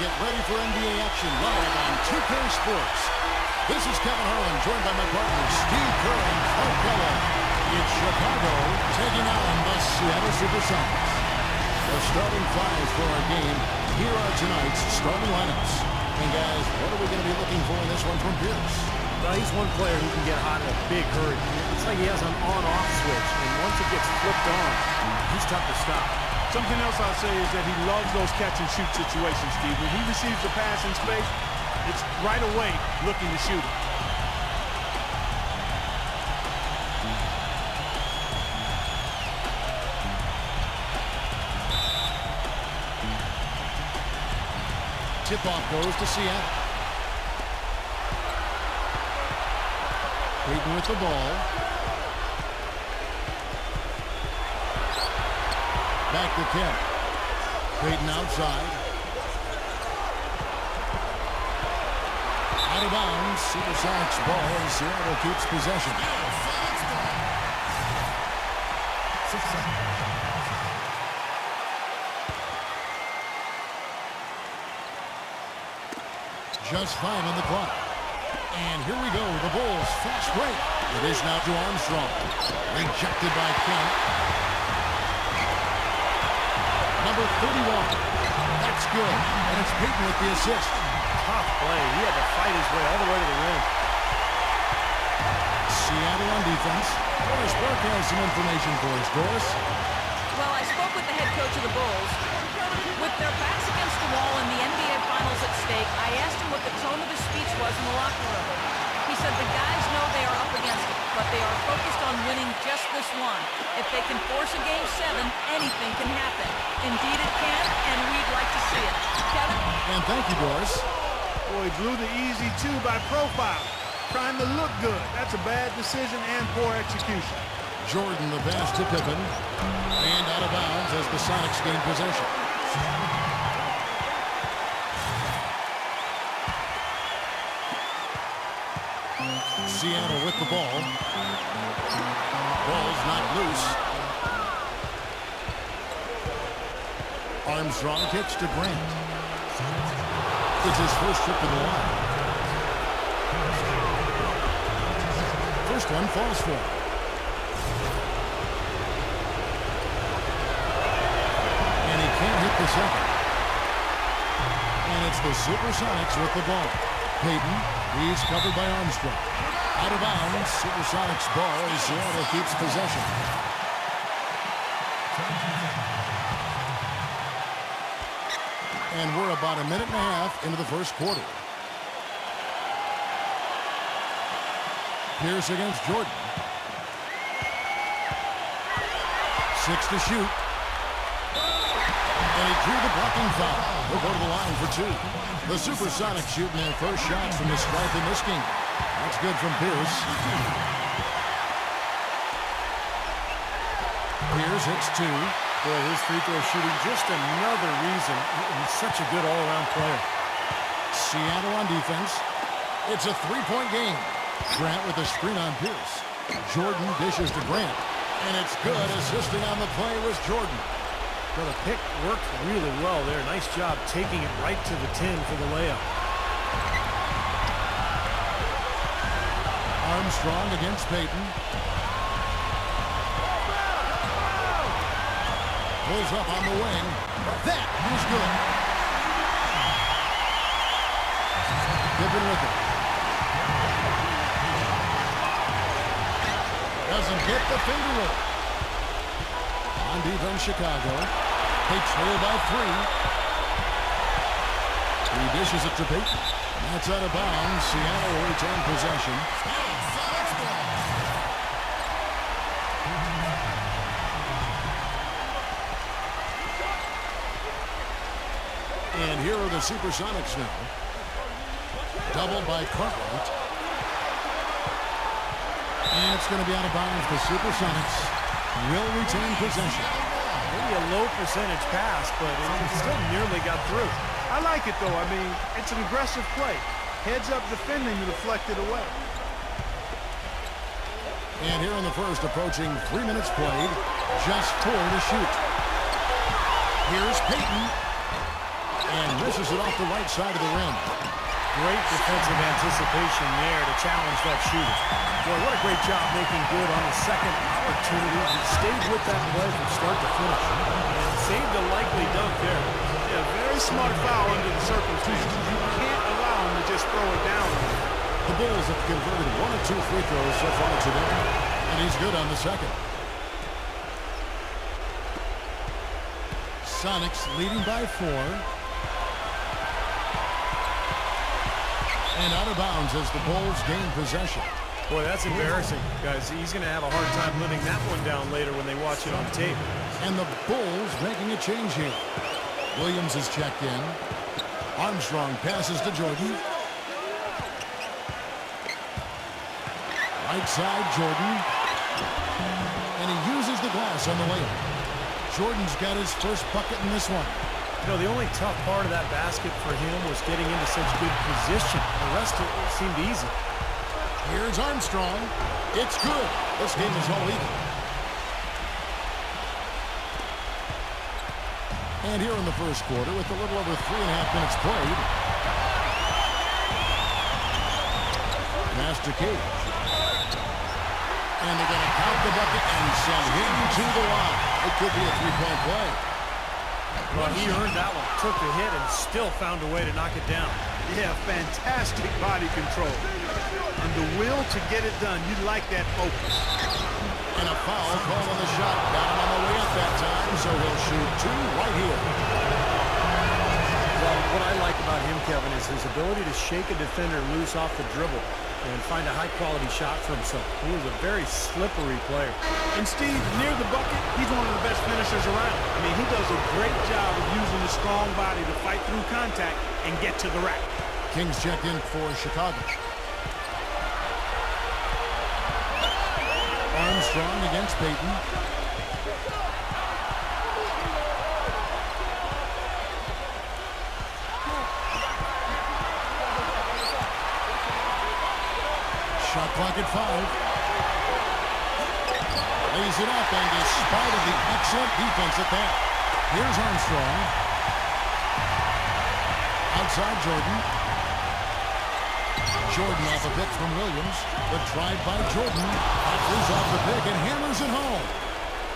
Get ready for NBA action live on 2K Sports. This is Kevin Harlan, joined by my partners Steve Kerr and Clark Keller. It's Chicago taking on the Seattle SuperSonics. The starting five for our game. Here are tonight's starting lineups. And guys, what are we going to be looking for in this one from Pierce? Well, he's one player who can get hot in a big hurry. It's like he has an on-off switch, and once it gets flipped on, he's tough to stop. Something else I'll say is that he loves those catch-and-shoot situations, Steve. When he receives the pass in space, it's right away looking to shoot it. Tip-off goes to Seattle. Peyton with the ball. Back to Kemp. Peyton outside. Out of bounds. SuperSonics ball, and Seattle keeps possession. Just 5 on the clock. And here we go. The Bulls fast break. It is now to Armstrong. Rejected by Kemp. Number 31. That's good. And it's Peyton with the assist. Tough play. He had to fight his way all the way to the rim. Seattle on defense. Doris Burke has some information for us. Doris? Well, I spoke with the head coach of the Bulls. With their backs against the wall and the NBA Finals at stake, I asked him what the tone of his speech was in the locker room. He said the guys know they are up against it, but they are focused on winning just this one. If they can force a Game 7, anything can happen. Indeed it can, and we'd like to see it. Kevin? And thank you, Doris. Boy, he blew the easy two by profile. Trying to look good. That's a bad decision and poor execution. Jordan, the pass to Pippen. And out of bounds as the Sonics gain possession. Seattle with the ball. Ball's not loose. Armstrong kicks to Grant. It's his first trip to the line. First one falls for him. And he can't hit the second. And it's the SuperSonics with the ball. Peyton, he's covered by Armstrong. Out of bounds, SuperSonics ball as Seattle keeps possession. And we're about a minute and a half into the first quarter. Pierce against Jordan. 6 to shoot. And he drew the blocking foul. He'll go to the line for 2. The SuperSonics shooting their first shots from the stripe in this game. That's good from Pierce. Pierce hits 2. Boy, his free throw shooting, just another reason he's such a good all-around player. Seattle on defense. It's a 3-point game. Grant with a screen on Pierce. Jordan dishes to Grant. And it's good. Assisting on the play was Jordan. Well, the pick worked really well there. Nice job taking it right to the 10 for the layup. Armstrong against Peyton. Pulls up on the wing. That is good. Pippen with it. Doesn't get the finger roll. On defense, Chicago. They trail by 3. He dishes it to Peyton. That's out of bounds. Seattle will retain possession. And here are the SuperSonics now. Doubled by Cartwright. And it's going to be out of bounds. The SuperSonics will retain possession. Maybe a low percentage pass, but it still nearly got through. I like it, though. I mean, it's an aggressive play. Heads up defending to deflect it away. And here in the first, approaching 3 minutes played, just 4 to shoot. Here's Peyton. And dishes it off the right side of the rim. Great defensive anticipation there to challenge that shooter. Boy, what a great job making good on the second opportunity. He stayed with that play from start to finish. And saved a likely dunk there. Yeah, very smart foul under the circumstances. You can't allow him to just throw it down. The Bulls have converted 1 of 2 free throws so far today, and he's good on the second. Sonics leading by 4. And out of bounds as the Bulls gain possession. Boy, that's embarrassing, guys. He's going to have a hard time living that one down later when they watch it on tape. And the Bulls making a change here. Williams is checked in. Armstrong passes to Jordan. Right side, Jordan. And he uses the glass on the layup. Jordan's got his first bucket in this one. You know, the only tough part of that basket for him was getting into such good position. The rest of it seemed easy. Here's Armstrong. It's good. This game is all even. And here in the first quarter, with a little over 3.5 minutes played. Pass to Cage. And they're going to count the bucket and send him to the line. It could be a 3-point play. Well, he earned that one. Took the hit and still found a way to knock it down. Yeah, fantastic body control. And the will to get it done. You like that focus. And a foul called on the shot. Got him on the way up that time, so he'll shoot 2 right here. Well, what I like about him, Kevin, is his ability to shake a defender loose off the dribble and find a high-quality shot for himself. He is a very slippery player. And Steve, near the bucket, he's one of the best finishers around. I mean, he does a great job of using his strong body to fight through contact and get to the rack. Kings checked in for Chicago. Armstrong against Payton. Shot clock at 5. Lays it up, and despite of the excellent defense at that, here's Armstrong. Outside Jordan. Jordan off a pick from Williams. The drive by Jordan. Buckley's off the pick and hammers it home.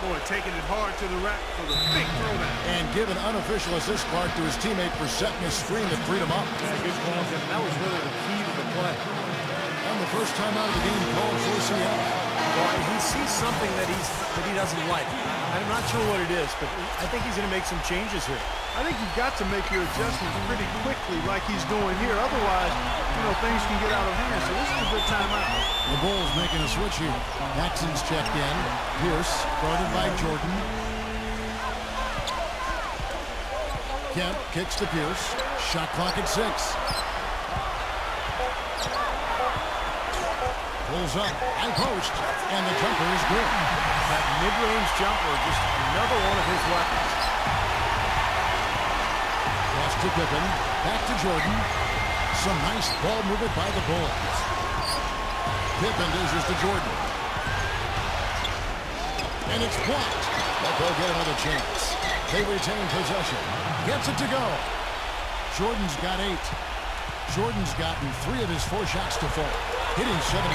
Boy, taking it hard to the rack for the big throwdown. And give an unofficial assist mark to his teammate for setting a screen that freed him up. Yeah, good call, Kevin. That was really the key to the play. And the first time out of the game called for Seattle. Well, he sees something that he doesn't like. I'm not sure what it is, but I think he's going to make some changes here. I think you've got to make your adjustments pretty quickly like he's doing here. Otherwise, you know, things can get out of hand. So this is a good timeout. The Bulls making a switch here. Jackson's checked in. Pierce guarded by Jordan. Kemp kicks to Pierce. Shot clock at 6. Pulls up, high post, and the jumper is good. That mid-range jumper, just another one of his weapons. Pass to Pippen, back to Jordan. Some nice ball movement by the Bulls. Pippen dishes to Jordan. And it's blocked. But they'll get another chance. They retain possession. Gets it to go. Jordan's got 8. Jordan's gotten 3 of his 4 shots to fall, hitting 75%.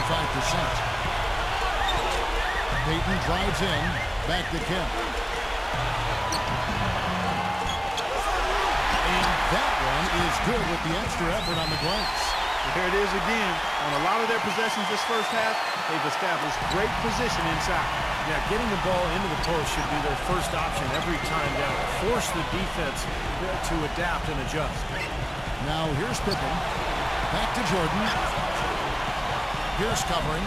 Payton drives in, back to Kemp. And that one is good with the extra effort on the glass. There it is again. On a lot of their possessions this first half, they've established great position inside. Yeah, getting the ball into the post should be their first option every time down. Force the defense to adapt and adjust. Now here's Pippen. Back to Jordan. Pierce covering.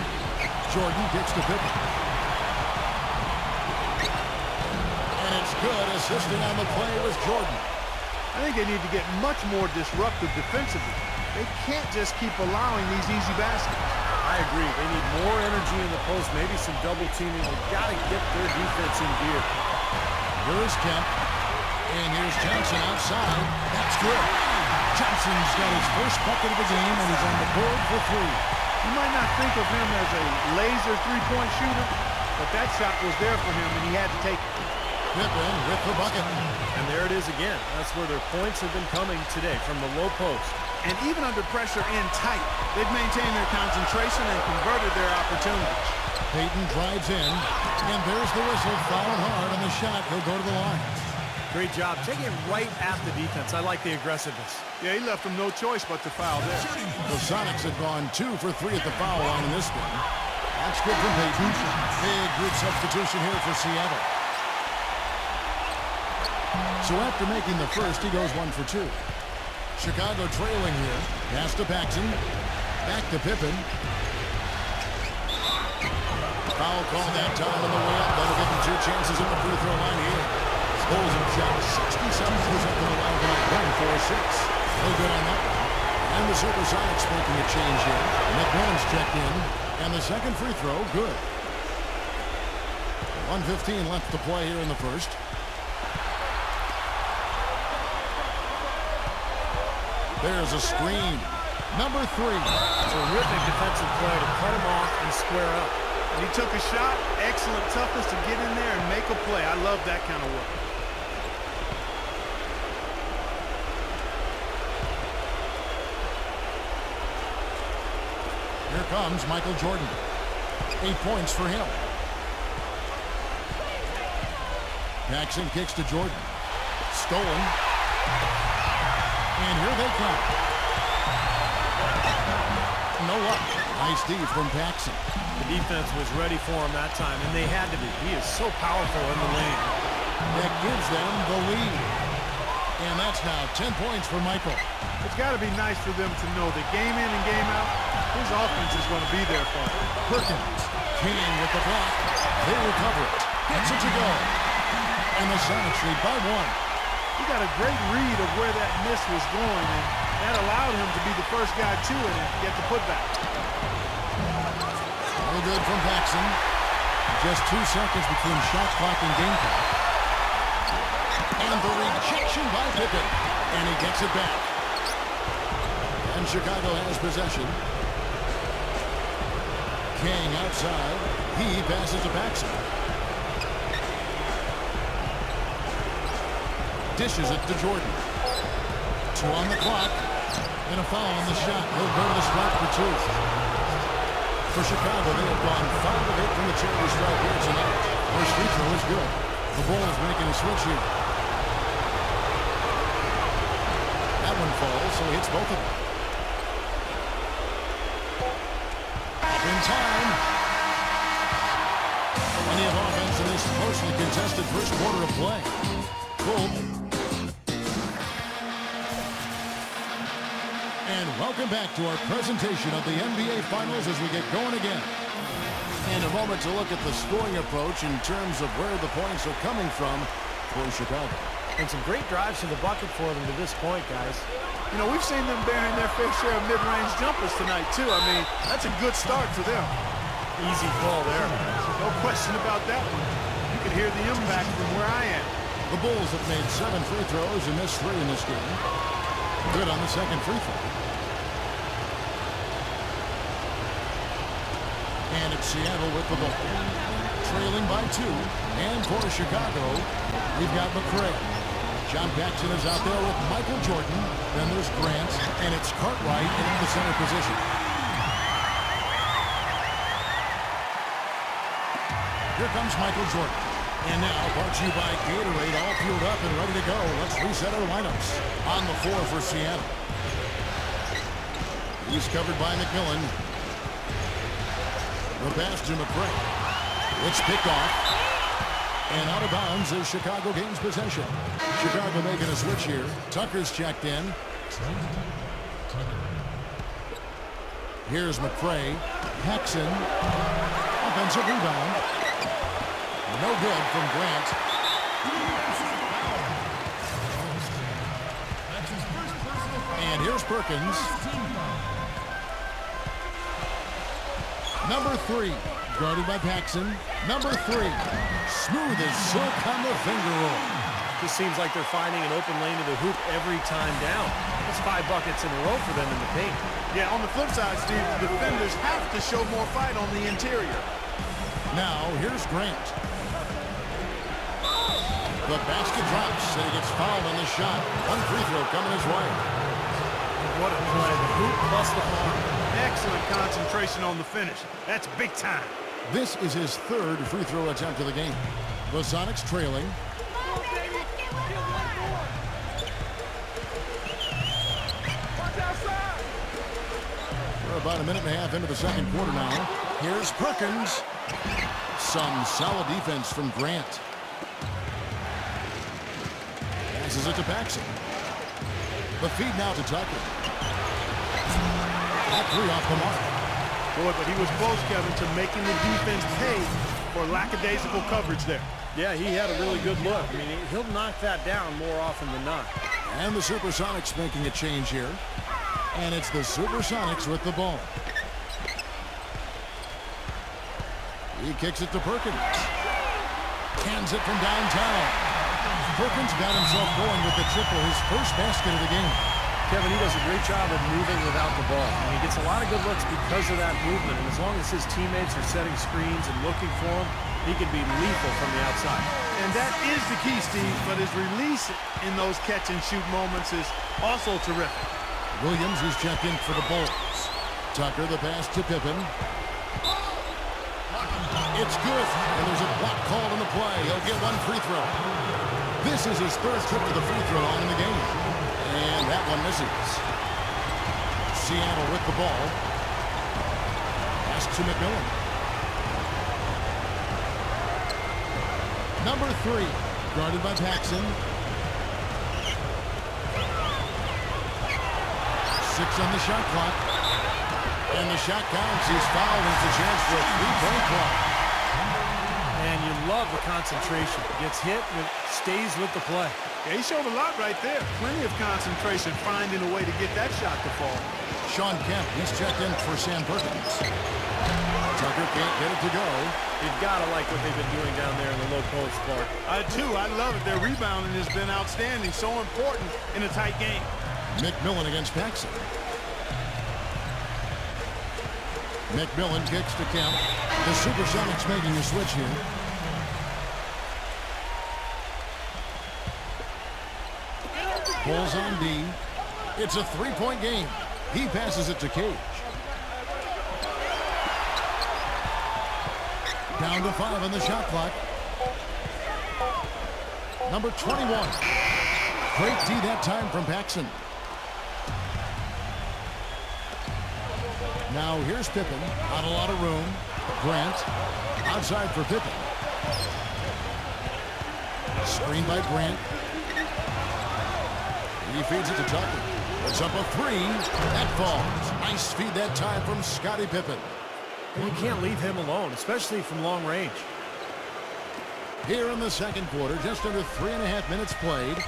Jordan gets to Pippen. And it's good. Assisting on the play was Jordan. I think they need to get much more disruptive defensively. They can't just keep allowing these easy baskets. I agree. They need more energy in the post, maybe some double teaming. They've got to get their defense in gear. Here's Kemp. And here's Johnson outside. That's good. Johnson's got his first bucket of the game, and he's on the board for 3. You might not think of him as a laser three-point shooter, but that shot was there for him, and he had to take it. Pippen with the bucket. And there it is again. That's where their points have been coming today, from the low post. And even under pressure and tight, they've maintained their concentration and converted their opportunities. Payton drives in, and there's the whistle. Foul hard on the shot. He'll go to the line. Great job. Taking it right at the defense. I like the aggressiveness. Yeah, he left them no choice but to foul there. The Sonics have gone 2 for 3 at the foul line in this game. That's good from Payton. Big group substitution here for Seattle. So after making the first, he goes 1 for 2. Chicago trailing here. Pass to Paxson. Back to Pippen. Foul call that time on the way up. That'll give him 2 chances at the free throw line here. Bulls have shot 67% from the line tonight. 1 for 6. No good on that one. And the SuperSonics making a change here. McMillan's checked in. And the second free throw, good. 1:15 left to play here in the first. There's a screen. Number 3. Terrific defensive play to cut him off and square up. He took a shot. Excellent toughness to get in there and make a play. I love that kind of work. Here comes Michael Jordan. 8 points for him. Paxson kicks to Jordan. Stolen. And here they come. No luck. Nice D from Paxson. The defense was ready for him that time, and they had to be. He is so powerful in the lane. That gives them the lead. And that's now 10 points for Michael. It's got to be nice for them to know that game in and game out, his offense is going to be there for him. Perkins. King with the block. They recover it. Gets it to go. And the Sonics lead by 1. He got a great read of where that miss was going, and that allowed him to be the first guy to it and get the putback. No good from Paxson. Just 2 seconds between shot clock and game clock. And the rejection by Pippen. And he gets it back. And Chicago has possession. King outside. He passes to Paxson. Dishes it to Jordan. 2 on the clock. And a foul on the shot. He'll go to the stripe for 2. For Chicago, they have gone 5 of 8 from the charity stripe here tonight. First free throw is good. The Bulls making a switch here. That one falls, so he hits both of them. In time. Plenty of offense in this closely contested first quarter of play. Bull. And welcome back to our presentation of the NBA Finals as we get going again. And a moment to look at the scoring approach in terms of where the points are coming from for Chicago. And some great drives to the bucket for them to this point, guys. You know, we've seen them bearing their fair share of mid-range jumpers tonight, too. I mean, that's a good start for them. Easy call there. No question about that one. You can hear the impact from where I am. The Bulls have made 7 free throws and missed 3 in this game. Good on the second free throw. And it's Seattle with the ball. Trailing by 2. And for Chicago, we've got McRae. John Paxson is out there with Michael Jordan. Then there's Grant. And it's Cartwright in the center position. Here comes Michael Jordan. And now, brought to you by Gatorade, all fueled up and ready to go. Let's reset our lineups. On the floor for Seattle. He's covered by McMillan. The pass to McRae. It's picked off. And out of bounds as Chicago gains possession. Chicago making a switch here. Tucker's checked in. Here's McRae. Paxson. Offensive rebound. No good from Grant. And here's Perkins. Number 3, guarded by Paxson. Number 3, smooth as silk on the finger roll. Just seems like they're finding an open lane to the hoop every time down. That's 5 buckets in a row for them in the paint. Yeah, on the flip side, Steve, the defenders have to show more fight on the interior. Now, here's Grant. The basket drops, and he gets fouled on the shot. One free throw coming his way. What a play. The hoop plus the arm. Excellent concentration on the finish. That's big time. This is his third free throw attempt of the game. The Sonics trailing. We're about a minute and a half into the second quarter now. Here's Perkins. Some solid defense from Grant. Passes it to Paxson. The feed now to Tucker. That three off the mark. Boy, but he was close, Kevin, to making the defense pay for lackadaisical coverage there. Yeah, he had a really good look. I mean, he'll knock that down more often than not. And the SuperSonics making a change here. And it's the SuperSonics with the ball. He kicks it to Perkins. Hands it from downtown. Perkins got himself going with the triple, his first basket of the game. Kevin, he does a great job of moving without the ball. And he gets a lot of good looks because of that movement. And as long as his teammates are setting screens and looking for him, he can be lethal from the outside. And that is the key, Steve, but his release in those catch-and-shoot moments is also terrific. Williams is checked in for the Bulls. Tucker, the pass to Pippen. It's good, and there's a block called on the play. He'll get one free throw. This is his third trip to the free throw line in the game. And that one misses. Seattle with the ball. Pass to McMillan. Number 3, guarded by Paxson. 6 on the shot clock. And the shot counts. He's fouled. It's a chance for a three-point play. And you love the concentration. Gets hit and it stays with the play. Yeah, he showed a lot right there. Plenty of concentration, finding a way to get that shot to fall. Sean Kemp, he's checked in for Sam Perkins. Tucker can't get it to go. You've got to like what they've been doing down there in the low post, Clark. I do. I love it. Their rebounding has been outstanding. So important in a tight game. McMillan against Paxson. McMillan kicks to Kemp. The SuperSonics making a switch here. Bulls on D. It's a three-point game. He passes it to Cage. Down to 5 on the shot clock. Number 21. Great D that time from Paxson. Now here's Pippen. Not a lot of room. Grant. Outside for Pippen. Screen by Grant. He feeds it to Tucker. It's up a 3. That falls. Nice feed that time from Scottie Pippen. And you can't leave him alone, especially from long range. Here in the second quarter, just under 3.5 minutes played.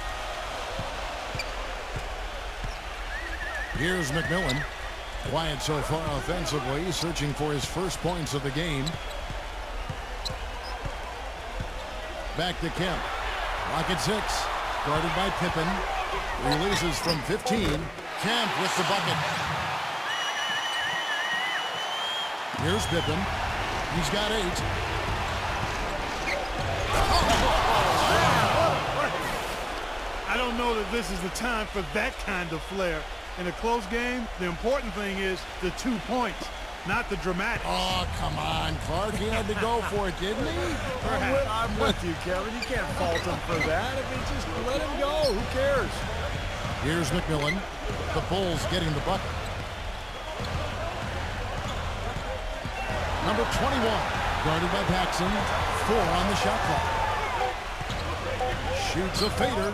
Here's McMillan. Quiet so far offensively, searching for his first points of the game. Back to Kemp. Lock at 6. Guarded by Pippen. Releases from 15. Kemp with the bucket. Here's Pippen. He's got 8. I don't know that this is the time for that kind of flair. In a close game, the important thing is the 2 points, not the dramatic. Oh, come on, Clark. He had to go for it, didn't he? I'm with you, Kevin. You can't fault him for that. I mean, just let him go. Who cares? Here's McMillan. The Bulls getting the bucket. Number 21, guarded by Paxson. 4 on the shot clock. Shoots a fader.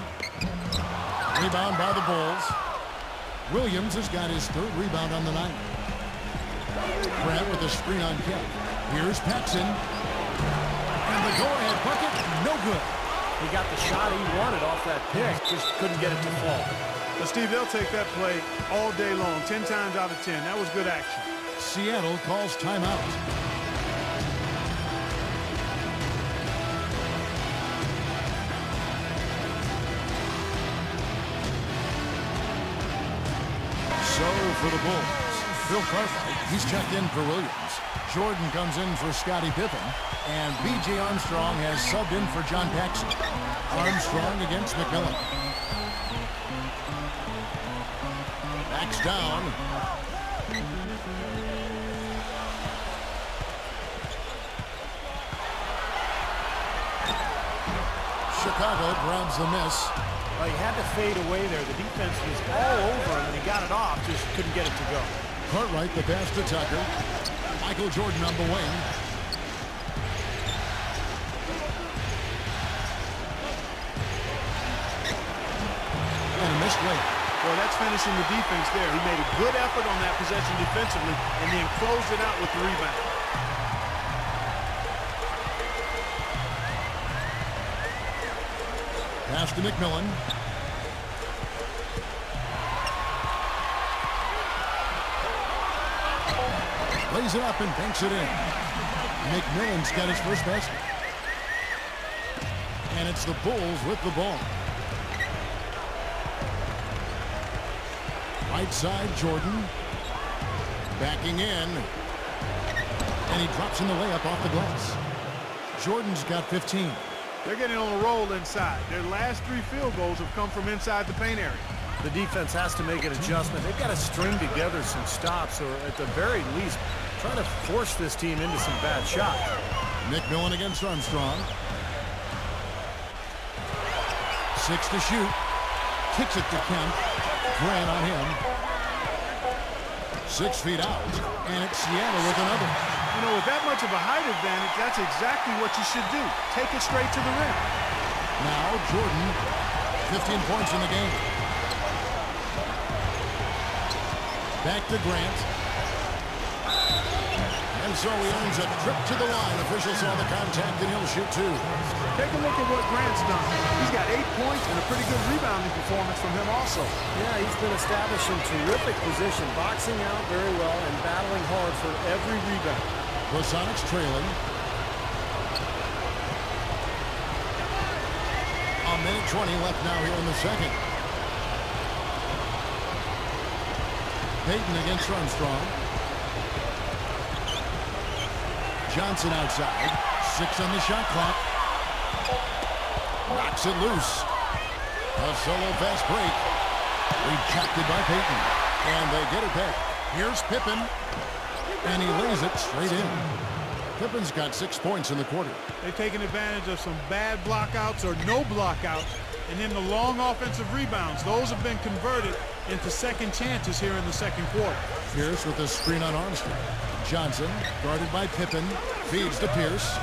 Rebound by the Bulls. Williams has got his 3rd rebound on the night. Grant with a screen on Kemp. Here's Paxson. And the go-ahead bucket, no good. He got the shot he wanted off that pick, just couldn't get it to fall. But Steve, they'll take that play all day long, 10 times out of 10. That was good action. Seattle calls timeout. So for the Bulls, Bill Cartwright, he's checked in for Williams. Jordan comes in for Scottie Pippen. And B.J. Armstrong has subbed in for John Paxson. Armstrong against McMillan. Backs down. Chicago grabs the miss. Well, he had to fade away there. The defense was all over him, and he got it off, just couldn't get it to go. Cartwright, the pass to Tucker. Michael Jordan on the wing. And a missed late. Well, that's finishing the defense there. He made a good effort on that possession defensively and then closed it out with the rebound. Pass to McMillan. Lays it up and banks it in. McMillan's got his first basket. And it's the Bulls with the ball. Right side, Jordan. Backing in. And he drops in the layup off the glass. Jordan's got 15. They're getting on a roll inside. Their last 3 field goals have come from inside the paint area. The defense has to make an adjustment. They've got to string together some stops, or at the very least, try to force this team into some bad shots. McMillan against Armstrong. 6 to shoot. Kicks it to Kemp. Grant on him. 6 feet out. And it's Seattle with another. You know, with that much of a height advantage, that's exactly what you should do. Take it straight to the rim. Now Jordan, 15 points in the game. Back to Grant. And so he earns a trip to the line. Officials saw the contact and he'll shoot 2. Take a look at what Grant's done. He's got 8 points and a pretty good rebounding performance from him also. Yeah, he's been establishing terrific position, boxing out very well and battling hard for every rebound. The Sonics trailing. A minute 20 left now here in the second. Payton against Armstrong. Johnson outside. 6 on the shot clock. Knocks it loose. A solo fast break. Rejected by Payton. And they get it back. Here's Pippen. And he lays it straight in. Pippen's got 6 points in the quarter. They've taken advantage of some bad blockouts or no blockouts. And then the long offensive rebounds. Those have been converted into second chances here in the second quarter. Pierce with a screen on Armstrong. Johnson, guarded by Pippen, feeds to Pierce.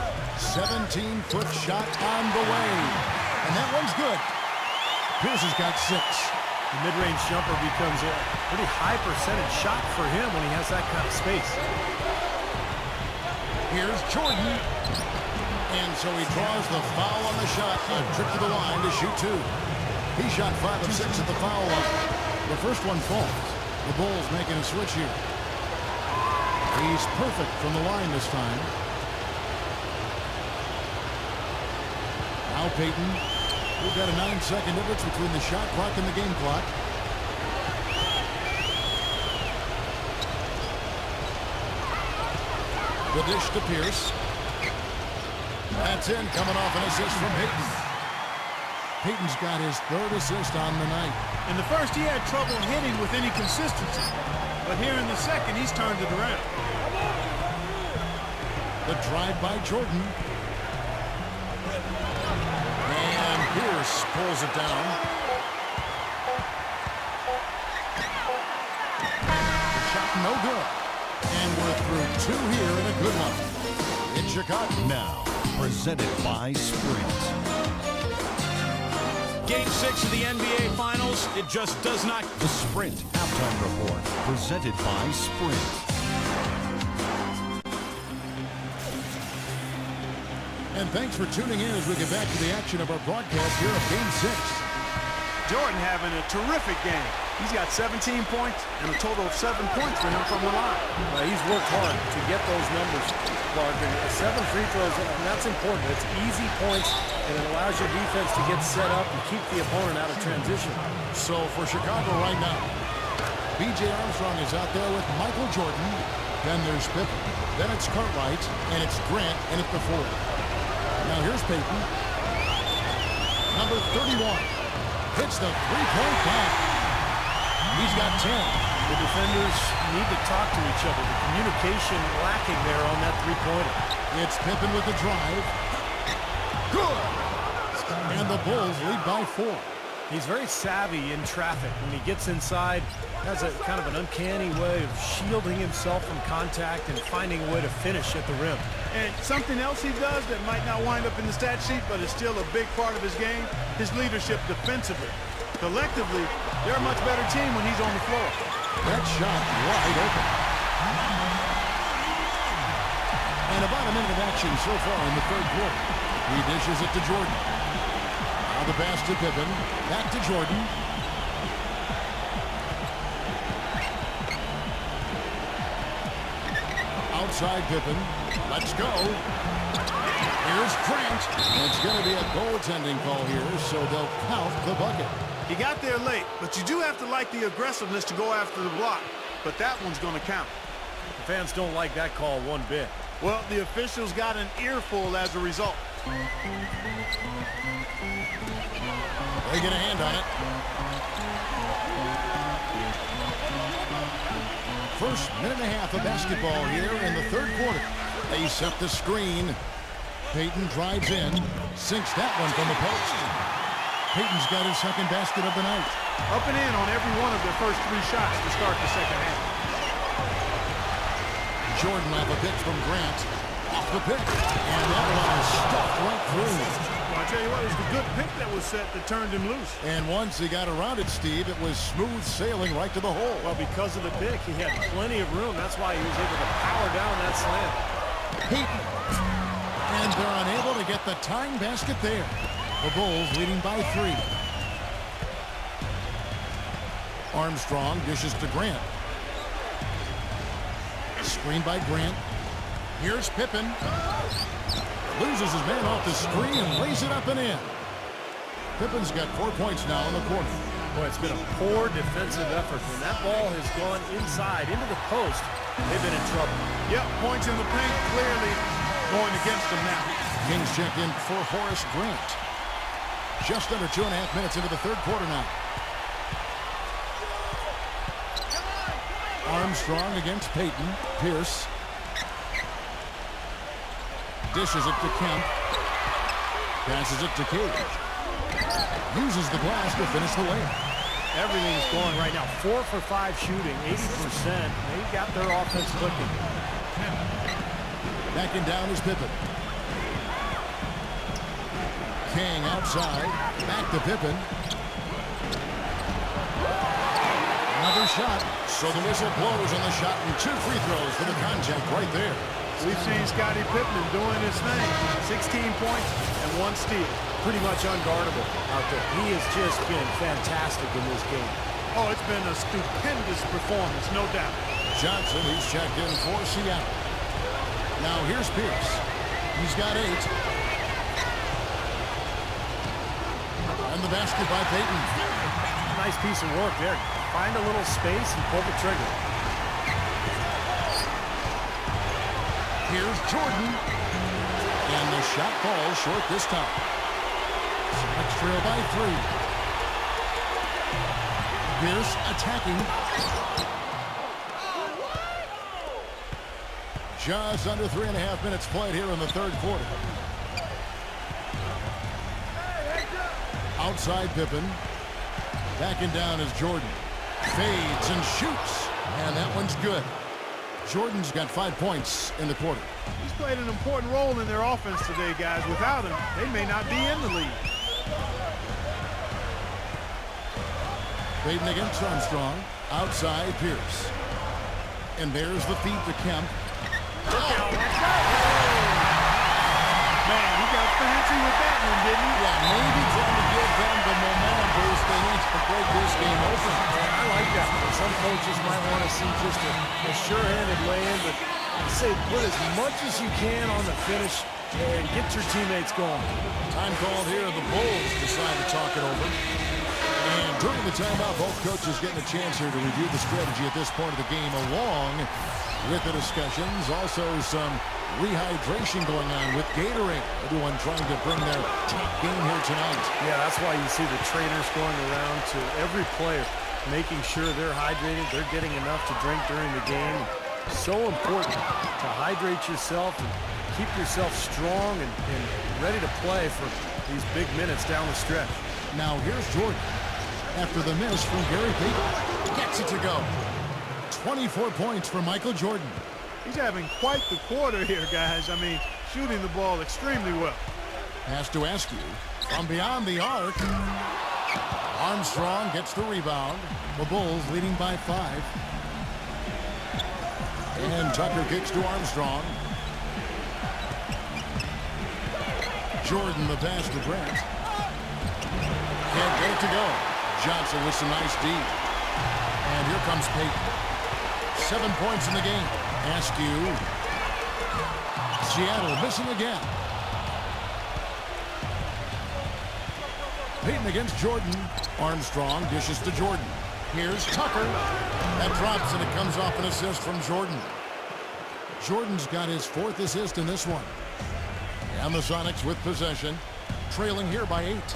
17-foot shot on the way. And that one's good. Pierce has got 6. The mid-range jumper becomes a pretty high percentage shot for him when he has that kind of space. Here's Jordan. And so he draws the foul on the shot. A trip to the line to shoot 2. He shot 5 of 6 at the foul line. The first one falls. The Bulls making a switch here. He's perfect from the line this time. Now Payton. We've got a 9-second difference between the shot clock and the game clock. The dish to Pierce. That's in, coming off an assist from Payton. Payton's got his 3rd assist on the night. In the first, he had trouble hitting with any consistency. But here in the second, he's turned it around. The drive by Jordan. And Pierce pulls it down. Shot no good. And we're through 2 here in a good one. In Chicago. Now, presented by Sprint. Game 6 of the NBA Finals, it just does not. The Sprint Halftime Report, presented by Sprint. And thanks for tuning in as we get back to the action of our broadcast here of Game 6. Jordan having a terrific game. He's got 17 points and a total of 7 points for him from the line. He's worked hard to get those numbers, Clark. And 7 free throws, and that's important. It's easy points, and it allows your defense to get set up and keep the opponent out of transition. So for Chicago right now, B.J. Armstrong is out there with Michael Jordan. Then there's Pippen. Then it's Cartwright, and it's Grant in at the 4. Now here's Peyton. Number 31 hits the three-point play. He's got 10. The defenders need to talk to each other. The communication lacking there on that three-pointer. It's Pippen with the drive. Good! And the Bulls lead by 4. He's very savvy in traffic. When he gets inside, has a kind of an uncanny way of shielding himself from contact and finding a way to finish at the rim. And something else he does that might not wind up in the stat sheet, but is still a big part of his game, his leadership defensively. Collectively, they're a much better team when he's on the floor. That shot wide open. And about a minute of action so far in the third quarter. He dishes it to Jordan. Now the pass to Pippen. Back to Jordan. Outside Pippen. Let's go. Here's Grant. It's going to be a goaltending call here, so they'll count the bucket. He got there late, but you do have to like the aggressiveness to go after the block. But that one's going to count. The fans don't like that call one bit. Well, the officials got an earful as a result. They get a hand on it. First minute and a half of basketball here in the third quarter. They set the screen. Peyton drives in, sinks that one from the post. Peyton's got his second basket of the night. Up and in on every one of their first 3 shots to start the second half. Jordan off a pitch from Grant. Off the pick. And that one is stuffed right through. Well, I tell you what, it was the good pick that was set that turned him loose. And once he got around it, Steve, it was smooth sailing right to the hole. Well, because of the pick, he had plenty of room. That's why he was able to power down that slam. Peyton. And they're unable to get the tying basket there. The Bulls leading by 3. Armstrong dishes to Grant. Screen by Grant. Here's Pippen. Loses his man off the screen and lays it up and in. Pippen's got 4 points now in the quarter. Boy, it's been a poor defensive effort. When that ball has gone inside into the post, they've been in trouble. Yep, points in the paint clearly going against them now. Kings check in for Horace Grant. Just under 2.5 minutes into the third quarter now. Armstrong against Peyton. Pierce. Dishes it to Kemp. Passes it to Cage. Uses the glass to finish the layup. Everything's going right now. 4 for 5 shooting, 80%. They got their offense cooking. Backing down is Pippen. King outside. Back to Pippen. Another shot. So the whistle blows on the shot and 2 free throws for the contact right there. We've seen Scottie Pippen doing his thing. 16 points and 1 steal. Pretty much unguardable out there. He has just been fantastic in this game. Oh, it's been a stupendous performance, no doubt. Johnson, he's checked in for Seattle. Now here's Pierce. He's got 8. And the basket by Peyton. Nice piece of work there. Find a little space and pull the trigger. Here's Jordan. And the shot falls short this time. Sox trail by 3. Pierce attacking. Just under 3.5 minutes played here in the third quarter. Outside Pippen. Backing down is Jordan. Fades and shoots. And that one's good. Jordan's got 5 points in the quarter. He's played an important role in their offense today, guys. Without him, they may not be in the lead. Peyton against Armstrong. Outside Pierce. And there's the feed to Kemp. Man, he got fancy with that one, didn't he? Yeah, maybe trying to give them the momentum boost they need to break this game open. I like that. Some coaches might want to see just a sure-handed lay-in, but I say put as much as you can on the finish and get your teammates going. Time called here. The Bulls decide to talk it over. And During the timeout, both coaches getting a chance here to review the strategy at this point of the game, along with the discussions. Also some rehydration going on with Gatorade. Everyone trying to bring their top game here tonight. Yeah, that's why you see the trainers going around to every player, making sure they're hydrated, they're getting enough to drink during the game. So important to hydrate yourself and keep yourself strong and ready to play for these big minutes down the stretch. Now here's Jordan. After the miss from Gary Payton, gets it to go. 24 points for Michael Jordan. He's having quite the quarter here, guys. I mean, shooting the ball extremely well. Has to ask you, from beyond the arc, Armstrong gets the rebound. The Bulls leading by 5. And Tucker kicks to Armstrong. Jordan the pass to Grant. Can't get it to go. Johnson with some nice D. And here comes Payton. 7 points in the game. Askew. Seattle missing again. Payton against Jordan. Armstrong dishes to Jordan. Here's Tucker. That drops and it comes off an assist from Jordan. Jordan's got his 4th assist in this one. And the Sonics with possession. Trailing here by 8.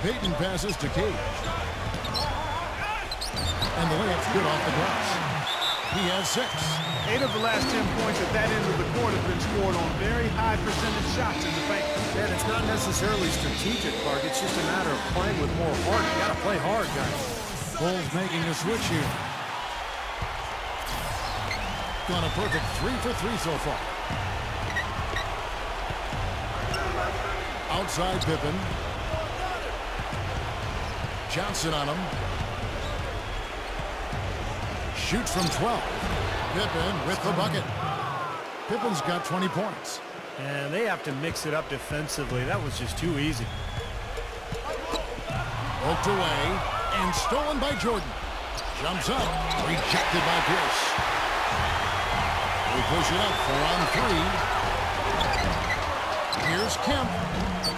Payton passes to Cage. And the layup's good off the glass. He has 6. 8 of the last 10 points at that end of the court have been scored on very high percentage shots in the paint. And it's not necessarily strategic, Clark. It's just a matter of playing with more heart. You got to play hard, guys. Bulls making a switch here. Gone a perfect 3 for 3 so far. Outside Pippen. Johnson on him. Shoots from 12. Pippen with the bucket. Pippen's got 20 points. And they have to mix it up defensively. That was just too easy. Poked away and stolen by Jordan. Jumps up. Rejected by Pierce. We push it up 4 on 3. Here's Kemp.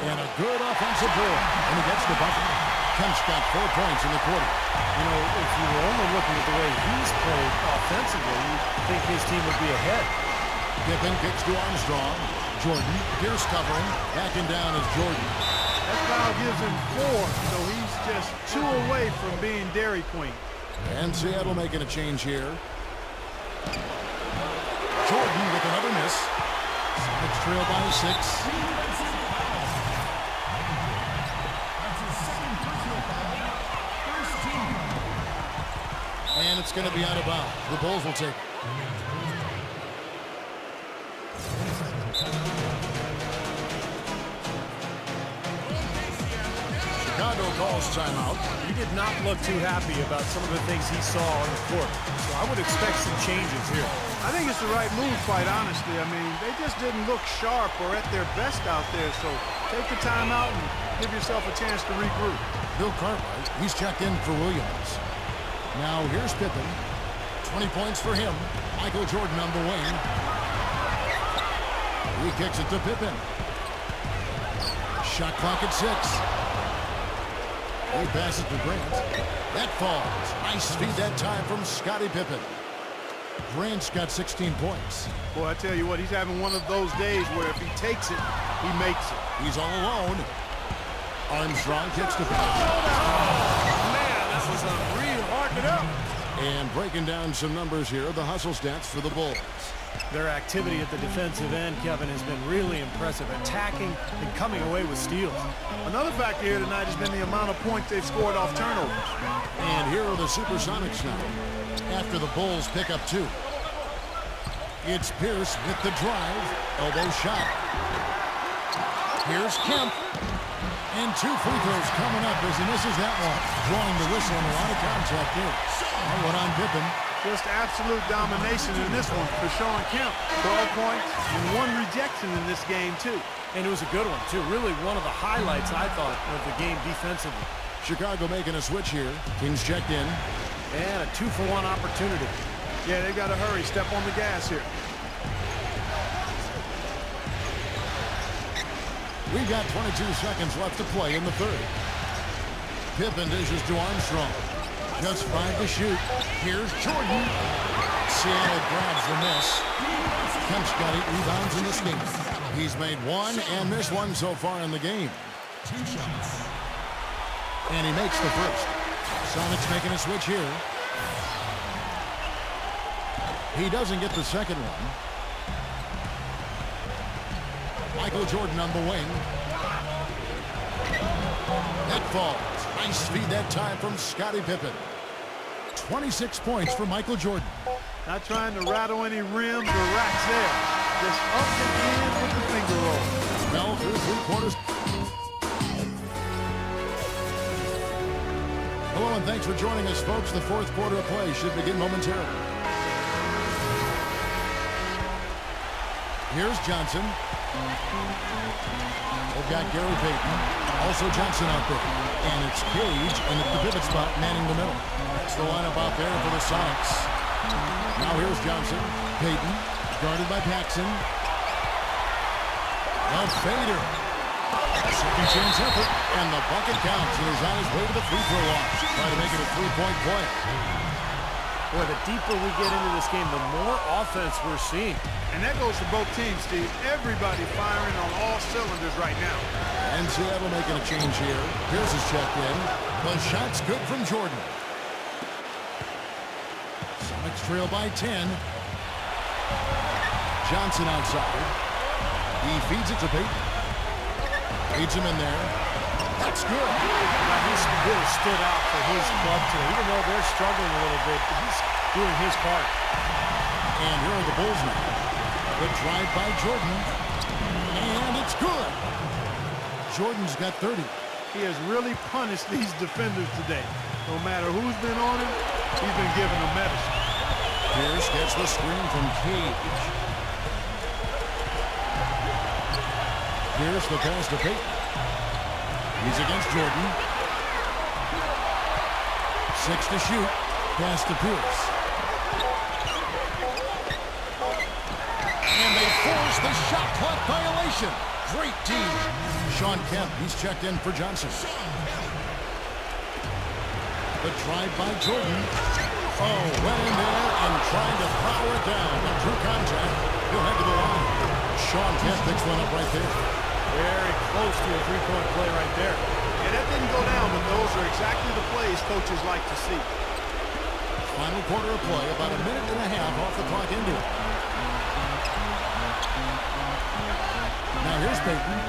And a good offensive board. And he gets the bucket. Kemp's got 4 points in the quarter. You know, if you were only looking at the way he's played offensively, you'd think his team would be ahead. Pippen kicks to Armstrong. Jordan, Pierce covering. Backing down is Jordan. That foul gives him 4, so he's just 2 away from being Dairy Queen. And Seattle making a change here. Jordan with another miss. Sonics trail by 6. And it's going to be out of bounds. The Bulls will take it. Chicago calls timeout. He did not look too happy about some of the things he saw on the court. So I would expect some changes here. I think it's the right move, quite honestly. I mean, they just didn't look sharp or at their best out there. So take the timeout and give yourself a chance to regroup. Bill Cartwright, he's checked in for Williams. Now here's Pippen. 20 points for him. Michael Jordan on the wing. He kicks it to Pippen. Shot clock at 6. He passes to Grant. That falls. Nice feed that time from Scottie Pippen. Grant's got 16 points. Boy, I tell you what, he's having one of those days where if he takes it, he makes it. He's all alone. Armstrong kicks to Pippen. Man, this is a real harden up. And breaking down some numbers here, the hustle stats for the Bulls. Their activity at the defensive end, Kevin, has been really impressive. Attacking and coming away with steals. Another factor here tonight has been the amount of points they've scored off turnovers. And here are the SuperSonics now. After the Bulls pick up 2. It's Pierce with the drive. Elbow shot. Here's Kemp. And 2 free throws coming up as he misses that one. Drawing the whistle and a lot of contact here. That one on Pippen. Just absolute domination in this one for Sean Kemp. 12 points and 1 rejection in this game, too. And it was a good one, too. Really one of the highlights, I thought, of the game defensively. Chicago making a switch here. Kings checked in. And a 2-for-1 opportunity. Yeah, they got to hurry. Step on the gas here. We've got 22 seconds left to play in the third. Pippen dishes to Armstrong. Just 5 to shoot. Here's Jordan. Seattle grabs the miss. Kemp's got 8 rebounds in this game. He's made 1 and missed 1 so far in the game. 2 shots. And he makes the first. Sonics making a switch here. He doesn't get the second one. Michael Jordan on the wing. That falls. Nice feed that time from Scottie Pippen. 26 points for Michael Jordan. Not trying to rattle any rims or racks there. Just up and in with the finger roll. Well, through 3 quarters. Hello and thanks for joining us, folks. The 4th quarter of play should begin momentarily. Here's Johnson. They've got Gary Payton. Also Johnson out there. And it's Cage in the pivot spot manning the middle. That's the lineup out there for the Sonics. Now here's Johnson. Payton. Guarded by Paxson. The fader. Second chance effort. And the bucket counts. And he's on his way to the free throw line. Trying to make it a 3-point play. Boy, the deeper we get into this game, the more offense we're seeing. And that goes for both teams, Steve. Everybody firing on all cylinders right now. And Seattle making a change here. Pierce is checked in. The shot's good from Jordan. Sonics trail by 10. Johnson outside. He feeds it to Payton. Feeds him in there. That's good. Now, he's really stood out for his club today. Even though they're struggling a little bit, he's doing his part. And here are the Bulls now. The drive by Jordan. And it's good. Jordan's got 30. He has really punished these defenders today. No matter who's been on him, he's been giving them medicine. Pierce gets the screen from Cage. Pierce the pass to Payton. He's against Jordan. 6 to shoot. Pass to Pierce. And they force the shot clock violation. Great team. Sean Kemp, he's checked in for Johnson. The drive by Jordan. Oh, went in there and trying to power it down. But through contact, he'll head to the line. Sean Kemp picks one up right there. Very close to a 3-point play right there. Yeah, that didn't go down, but those are exactly the plays coaches like to see. Final quarter of play, about a minute and a half off the clock into it. Now here's Payton.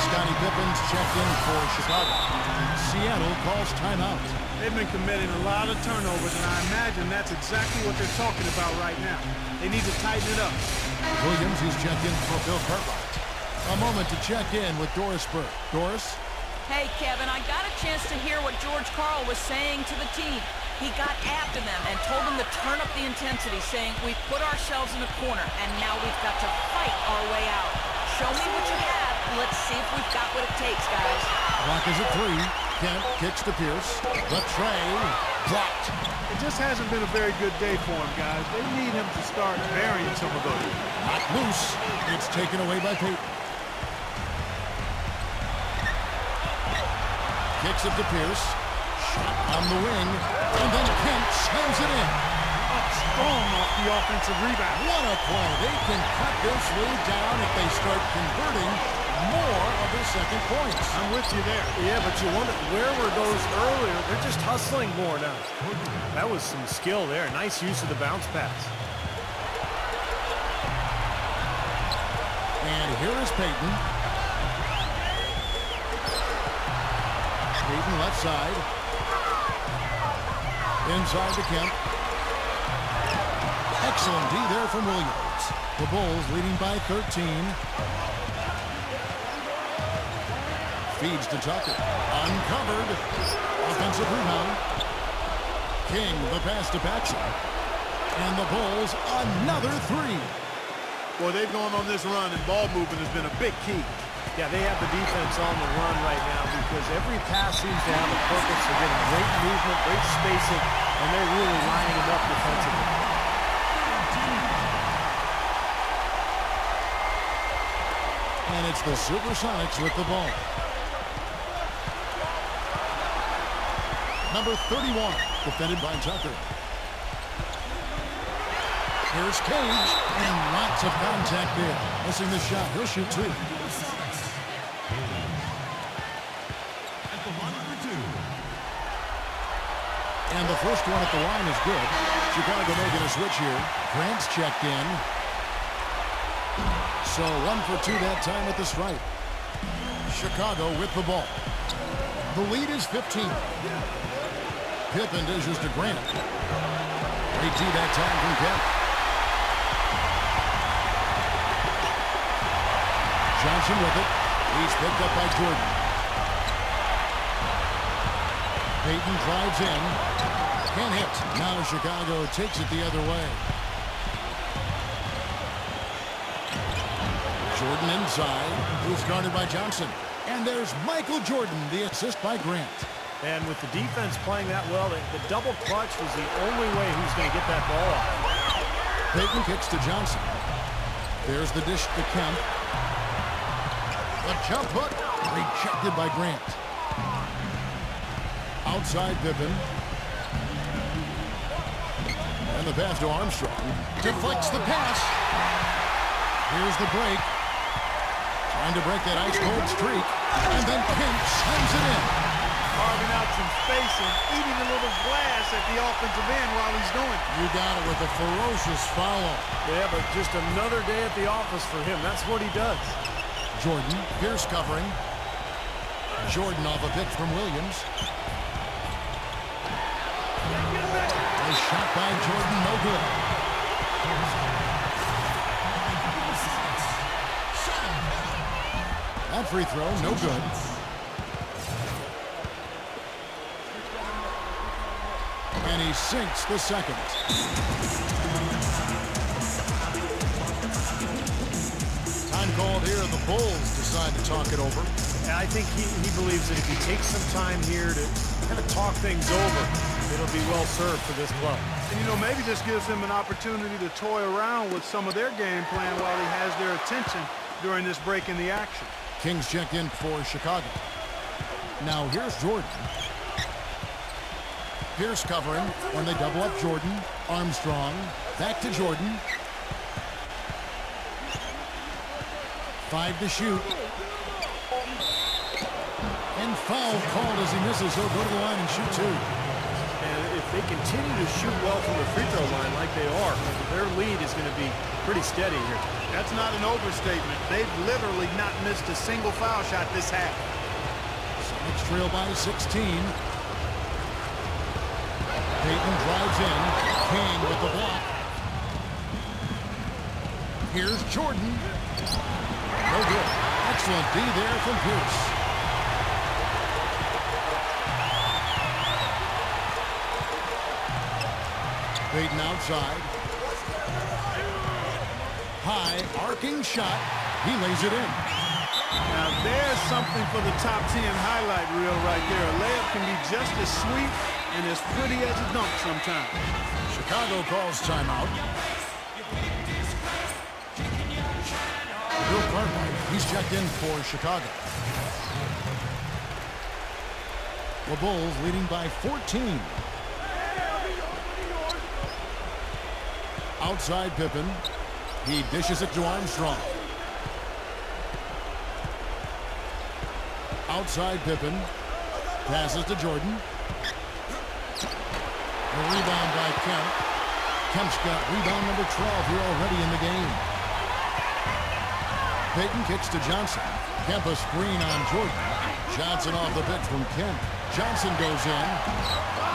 Scottie Pippen's checked in for Chicago. Seattle calls timeout. They've been committing a lot of turnovers, and I imagine that's exactly what they're talking about right now. They need to tighten it up. Williams, he's checked in for Bill Cartwright. A moment to check in with Doris Burke. Doris? Hey, Kevin, I got a chance to hear what George Karl was saying to the team. He got after them and told them to turn up the intensity, saying, we've put ourselves in a corner, and now we've got to fight our way out. Show me what you have. Let's see if we've got what it takes, guys. Clock is at 3. Kemp kicks to Pierce. The tray blocked. It just hasn't been a very good day for him, guys. They need him to start burying some of those. Not loose. It's taken away by Payton. Kicks it to Pierce. Shot on the wing. And then Kemp slams it in. Up strong off the offensive rebound. What a play. They can cut this lead down if they start converting more of their second points. I'm with you there. Yeah, but you wonder, where were those earlier? They're just hustling more now. That was some skill there. Nice use of the bounce pass. And here is Payton. Payton left side. Inside to Kemp. Excellent D there from Williams. The Bulls leading by 13. Feeds to Tucker. Uncovered. Offensive rebound. King, the pass to Paxson. And the Bulls, another 3. Boy, they've gone on this run, and ball movement has been a big key. Yeah, they have the defense on the run right now because every pass seems to have a purpose. They're getting great movement, great spacing, and they're really lining them up defensively. And it's the SuperSonics with the ball. Number 31, defended by Tucker. Here's Cage, and lots of contact there. Missing the shot. He'll shoot two. And the first one at the line is good. Chicago making a switch here. Grant's checked in. So 1 for 2 that time at the stripe. Chicago with the ball. The lead is 15. Pippen dishes to Grant. Great tee that time from Kemp. Johnson with it. He's picked up by Jordan. Payton drives in. Can't hit. Now Chicago takes it the other way. Jordan inside. Who's guarded by Johnson. And there's Michael Jordan, the assist by Grant. And with the defense playing that well, the double clutch was the only way he was going to get that ball off. Payton kicks to Johnson. There's the dish to Kemp. The jump hook rejected by Grant. Outside Pippen. And the pass to Armstrong. Deflects the pass. Here's the break. Trying to break that ice-cold streak. And then Kemp sends it in. Carving out some space and eating a little glass at the offensive end while he's doing it. You got it with a ferocious follow. Yeah, but just another day at the office for him. That's what he does. Jordan, Pierce covering. Jordan off a pick from Williams. A shot by Jordan, no good. That free throw, no good. And he sinks the second. Time called here. The Bulls decide to talk it over. And I think he believes that if he takes some time here to kind of talk things over, it'll be well served for this club. And, you know, maybe this gives him an opportunity to toy around with some of their game plan while he has their attention during this break in the action. Kings check in for Chicago. Now here's Jordan. Pierce covering when they double up Jordan. Armstrong back to Jordan. 5 to shoot. And foul called as he misses. He'll go to the line and shoot 2. And if they continue to shoot well from the free throw line like they are, their lead is going to be pretty steady here. That's not an overstatement. They've literally not missed a single foul shot this half. Sonics trail by 16. Payton drives in. King with the block. Here's Jordan. No good. Excellent D there from Pierce. Payton outside. High arcing shot. He lays it in. Now there's something for the top 10 highlight reel right there. A layup can be just as sweet and as pretty as a dunk sometimes. Chicago calls timeout. Bill Cartwright, he's checked in for Chicago. The Bulls leading by 14. Outside Pippen. He dishes it to Armstrong. Outside Pippen. Passes to Jordan. A rebound by Kemp. Kemp's got rebound number 12 here already in the game. Payton kicks to Johnson. Kemp a screen on Jordan. Johnson off the pick from Kemp. Johnson goes in.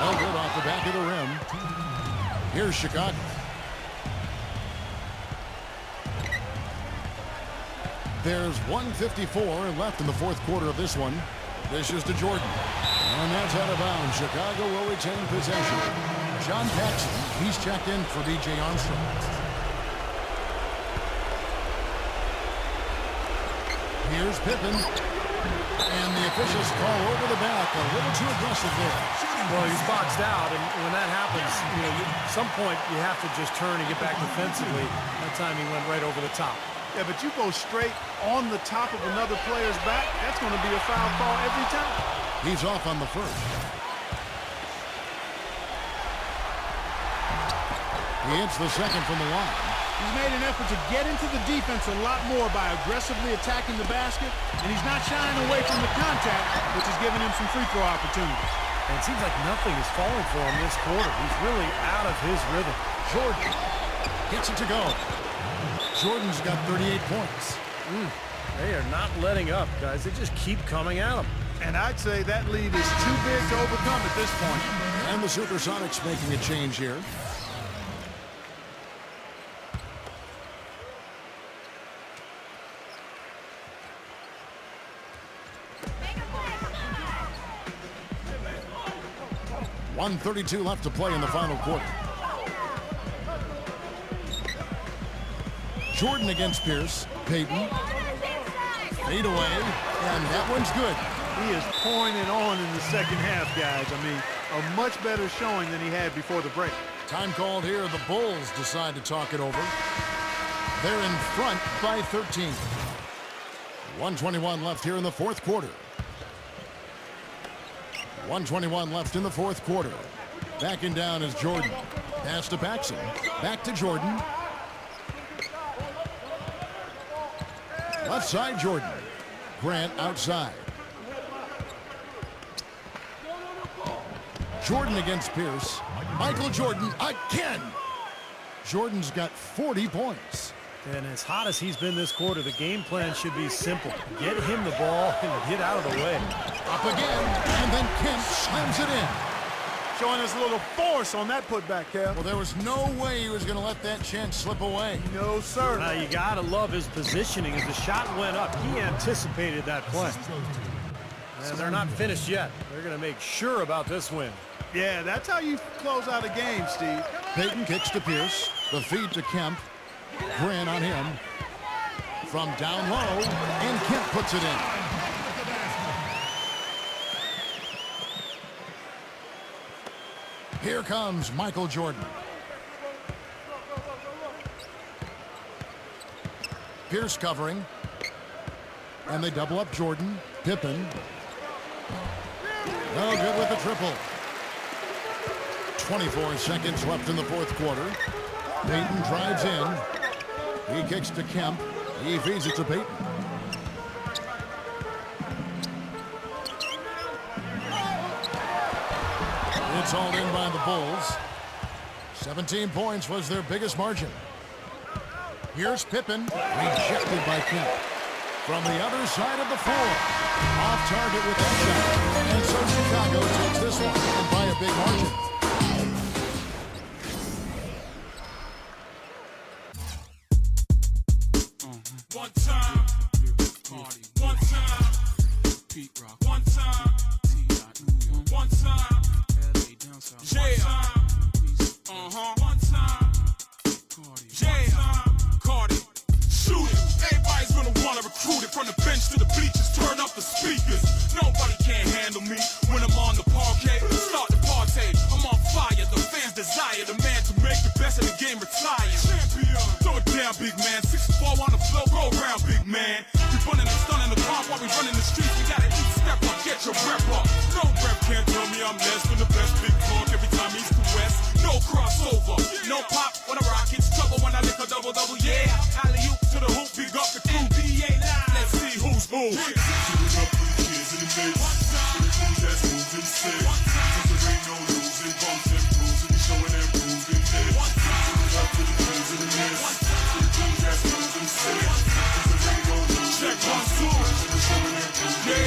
No good off the back of the rim. Here's Chicago. There's 1:54 left in the fourth quarter of this one. This is to Jordan. And that's out of bounds. Chicago will retain possession. John Paxson, he's checked in for B.J. Armstrong. Here's Pippen. And the officials call over the back. A little too aggressive there. Well, he's boxed out, and when that happens, at some point you have to just turn and get back defensively. That time he went right over the top. Yeah, but you go straight on the top of another player's back, that's going to be a foul call every time. He's off on the first. He hits the second from the line. He's made an effort to get into the defense a lot more by aggressively attacking the basket, and he's not shying away from the contact, which is giving him some free throw opportunities. And it seems like nothing is falling for him this quarter. He's really out of his rhythm. Jordan gets it to go. Jordan's got 38 points. They are not letting up, guys. They just keep coming at him. And I'd say that lead is too big to overcome at this point. And the SuperSonics making a change here. .132 left to play in the final quarter. Jordan against Pierce. Payton. Fade away, and that one's good. He is pouring it on in the second half, guys. I mean, a much better showing than he had before the break. Time called here. The Bulls decide to talk it over. They're in front by 13. 1:21 left here in the fourth quarter. 1:21 left in the fourth quarter. Backing down is Jordan. Pass to Paxson. Back to Jordan. Left side, Jordan. Grant outside. Jordan against Pierce. Michael Jordan again. Jordan's got 40 points. And as hot as he's been this quarter, the game plan should be simple. Get him the ball and get out of the way. Up again, and then Kemp slams it in. Showing us a little force on that putback, Kev. Well, there was no way he was going to let that chance slip away. No, sir. You got to love his positioning. As the shot went up, he anticipated that play. And they're not finished yet. They're going to make sure about this win. Yeah, that's how you close out a game, Steve. Payton kicks to Pierce. The feed to Kemp. Grant on him. From down low, and Kemp puts it in. Here comes Michael Jordan. Pierce covering. And they double up Jordan. Pippen. No good with the triple. 24 seconds left in the fourth quarter. Payton drives in. He kicks to Kemp. He feeds it to Payton. It's hauled in by the Bulls. 17 points was their biggest margin. Here's Pippen, rejected by Kemp. From the other side of the floor. Off target with that shot. And so Chicago takes this one by a big margin. One time, party. One time, Pete Rock. One time, one time, yeah. One time, yeah. Cardi, shoot it. Everybody's gonna wanna recruit it from the bench to the bleachers. Turn up the speakers. Nobody can handle me when I'm on the parquet. Start the party. I'm on fire. The fans desire the man to make the best of the game retire. Champion. Throw it down, big man. 6'4" on the floor. Go around, big man. We running and stunning the car while we running the streets. We gotta eat, step up, get your rep up. No rep can't tell me I'm less than the best. Big talk every time east to west. No crossover, no pop when I rock. It's trouble when I lick a double, yeah. Alley-oop to the hoop, big up the crew. NBA live. Let's see who's who. Shooting up for the kids in the mix. For the crews that's moving sick. Cause there ain't no losing, bumps and bruising. Showing and proving this. Shooting up for the kids in the mix. For the crews that's moving sick. Check 1, 2. Yeah,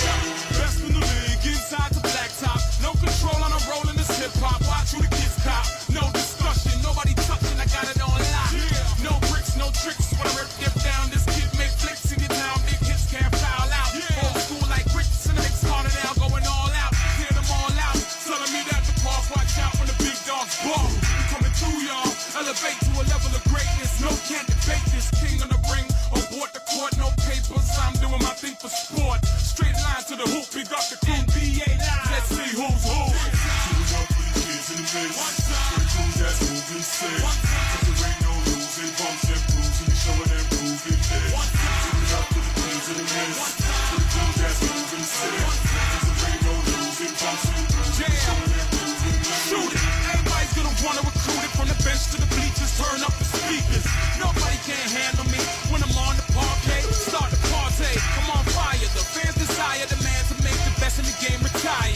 best in the league, inside the blacktop. No control on a roll in this hip-hop. Watch who the kids cop. No discussion, nobody touching, I got it on lock. No bricks, no tricks, when I rip dip down. This kid make flicks in your town, big hits can't foul out. Old school like bricks, and the mix harder now, going all out. Tear them all out, telling me that the park, watch out when the big dogs ball. We coming through, y'all, elevate to a level of greatness. No, can't debate this, king on the ring. Aboard the court, no papers, I'm doing my thing for sport. Straight line to the hoop, big up the crew. NBA live. Let's see who's who. Shooting up for the kids in the mix. For the crews that's moving sick. Cause there ain't no losing, bumps and bruising, showing and proving. moving dead. Give it up for the queens of the mess. For the crew that's moving set. There ain't no losing, tossing, shoot it. Everybody's gonna wanna recruit it from the bench to the bleachers. Turn up the speakers. Nobody can handle me when I'm on the parquet. Start the party. Come on fire. The fans desire the man to make the best in the game retire.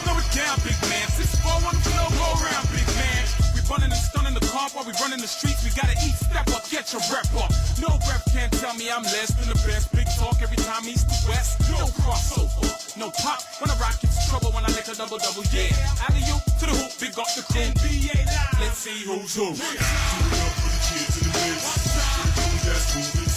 Throw it down, big man. 6'4" on the floor, go around, big man. We running and stunning the car while we running the streets. We gotta eat, step up, get your rep up. No rep can't tell me I'm less than the best. Big talk every time east to west. No crossover, no pop. When I rock, it's trouble. When I lick a double, yeah. Alley-oop to the hoop, big up the crew. NBA Live. Let's see who's who. Do it up for the kids in the mix. For the crew that's moving